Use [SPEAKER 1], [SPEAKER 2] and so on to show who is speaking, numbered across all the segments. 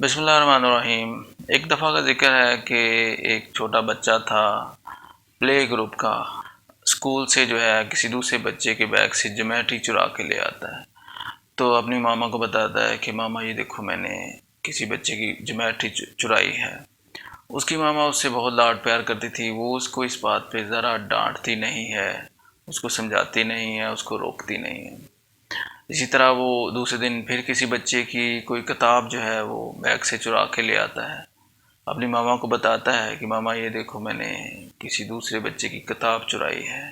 [SPEAKER 1] بسم اللہ الرحمن الرحیم۔ ایک دفعہ کا ذکر ہے کہ ایک چھوٹا بچہ تھا پلے گروپ کا، اسکول سے جو ہے کسی دوسرے بچے کے بیگ سے جمیٹری چرا کے لے آتا ہے، تو اپنی ماما کو بتاتا ہے کہ ماما یہ دیکھو میں نے کسی بچے کی جمیٹری چرائی ہے۔ اس کی ماما اس سے بہت لاڈ پیار کرتی تھی، وہ اس کو اس بات پہ ذرا ڈانٹتی نہیں ہے، اس کو سمجھاتی نہیں ہے، اس کو روکتی نہیں ہے۔ اسی طرح وہ دوسرے دن پھر کسی بچے کی کوئی کتاب جو ہے وہ بیگ سے چرا کے لے آتا ہے، اپنی ماما کو بتاتا ہے کہ ماما یہ دیکھو میں نے کسی دوسرے بچے کی کتاب چرائی ہے۔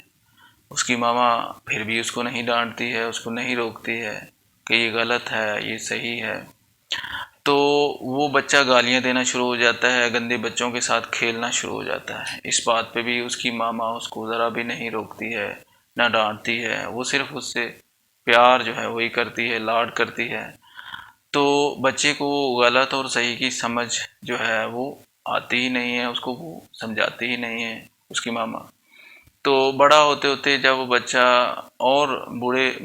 [SPEAKER 1] اس کی ماما پھر بھی اس کو نہیں ڈانٹتی ہے، اس کو نہیں روکتی ہے کہ یہ غلط ہے، یہ صحیح ہے۔ تو وہ بچہ گالیاں دینا شروع ہو جاتا ہے، گندے بچوں کے ساتھ کھیلنا شروع ہو جاتا ہے۔ اس بات پہ بھی اس کی ماما اس کو ذرا بھی نہیں روکتی ہے، نہ ڈانٹتی ہے، وہ صرف اس سے پیار جو ہے وہی کرتی ہے، لاڈ کرتی ہے۔ تو بچے کو غلط اور صحیح کی سمجھ جو ہے وہ آتی ہی نہیں ہے، اس کو وہ سمجھاتی ہی نہیں ہے اس کی ماما۔ تو بڑا ہوتے ہوتے جب وہ بچہ اور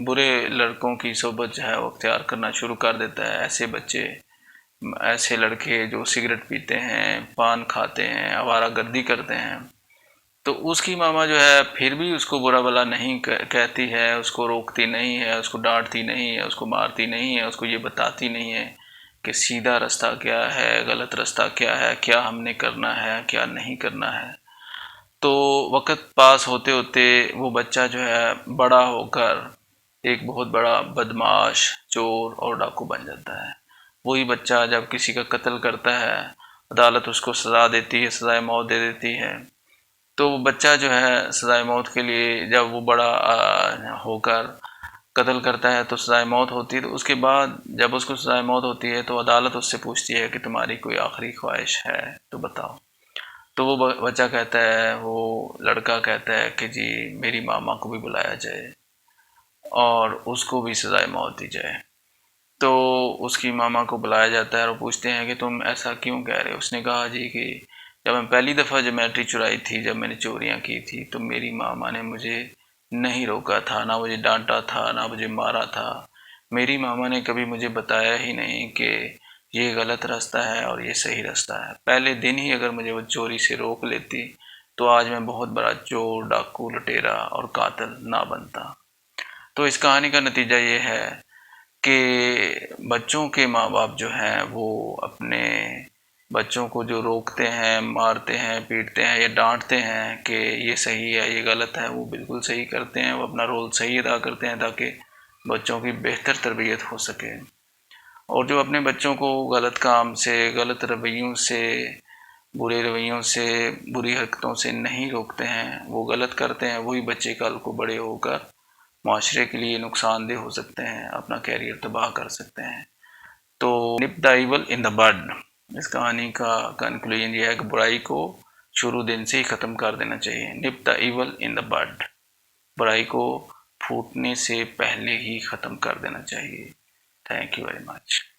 [SPEAKER 1] برے لڑکوں کی صحبت جو ہے وہ اختیار کرنا شروع کر دیتا ہے، ایسے لڑکے جو سگریٹ پیتے ہیں، پان کھاتے ہیں، آوارہ گردی کرتے ہیں، تو اس کی ماما جو ہے پھر بھی اس کو برا بلا نہیں کہتی ہے، اس کو روکتی نہیں ہے، اس کو ڈانٹتی نہیں ہے، اس کو مارتی نہیں ہے، اس کو یہ بتاتی نہیں ہے کہ سیدھا رستہ کیا ہے، غلط رستہ کیا ہے، کیا ہم نے کرنا ہے، کیا نہیں کرنا ہے۔ تو وقت پاس ہوتے ہوتے وہ بچہ جو ہے بڑا ہو کر ایک بہت بڑا بدمعاش، چور اور ڈاکو بن جاتا ہے۔ وہی بچہ جب کسی کا قتل کرتا ہے، عدالت اس کو سزا دیتی ہے، سزائے موت دے دیتی ہے، تو وہ بچہ جو ہے سزائے موت کے لیے جب وہ بڑا ہو کر قتل کرتا ہے تو سزائے موت ہوتی ہے، تو اس کے بعد جب اس کو سزائے موت ہوتی ہے تو عدالت اس سے پوچھتی ہے کہ تمہاری کوئی آخری خواہش ہے تو بتاؤ۔ تو وہ بچہ کہتا ہے، وہ لڑکا کہتا ہے کہ جی میری ماما کو بھی بلایا جائے اور اس کو بھی سزائے موت دی جائے۔ تو اس کی ماما کو بلایا جاتا ہے اور پوچھتے ہیں کہ تم ایسا کیوں کہہ رہے ہو؟ اس نے کہا جی کہ جب میں پہلی دفعہ جمیٹری چرائی تھی، جب میں نے چوریاں کی تھی، تو میری ماما نے مجھے نہیں روکا تھا، نہ مجھے ڈانٹا تھا، نہ مجھے مارا تھا۔ میری ماما نے کبھی مجھے بتایا ہی نہیں کہ یہ غلط راستہ ہے اور یہ صحیح راستہ ہے۔ پہلے دن ہی اگر مجھے وہ چوری سے روک لیتی تو آج میں بہت بڑا چور، ڈاکو، لٹیرا اور قاتل نہ بنتا۔ تو اس کہانی کا نتیجہ یہ ہے کہ بچوں کے ماں باپ جو ہیں وہ اپنے بچوں کو جو روکتے ہیں، مارتے ہیں، پیٹتے ہیں یا ڈانٹتے ہیں کہ یہ صحیح ہے، یہ غلط ہے، وہ بالکل صحیح کرتے ہیں، وہ اپنا رول صحیح ادا کرتے ہیں تاکہ بچوں کی بہتر تربیت ہو سکے۔ اور جو اپنے بچوں کو غلط کام سے، غلط رویوں سے، برے رویوں سے، بری حرکتوں سے نہیں روکتے ہیں، وہ غلط کرتے ہیں، وہی بچے کل کو بڑے ہو کر معاشرے کے لیے نقصان دہ ہو سکتے ہیں، اپنا کیریئر تباہ کر سکتے ہیں۔ تو نپ دا ایول ان دا بڈ، اس کہانی کا کنکلوژن یہ ہے کہ برائی کو شروع دن سے ہی ختم کر دینا چاہیے۔ نپ دا ایول ان دا بڈ، برائی کو پھوٹنے سے پہلے ہی ختم کر دینا چاہیے۔ Thank you very much.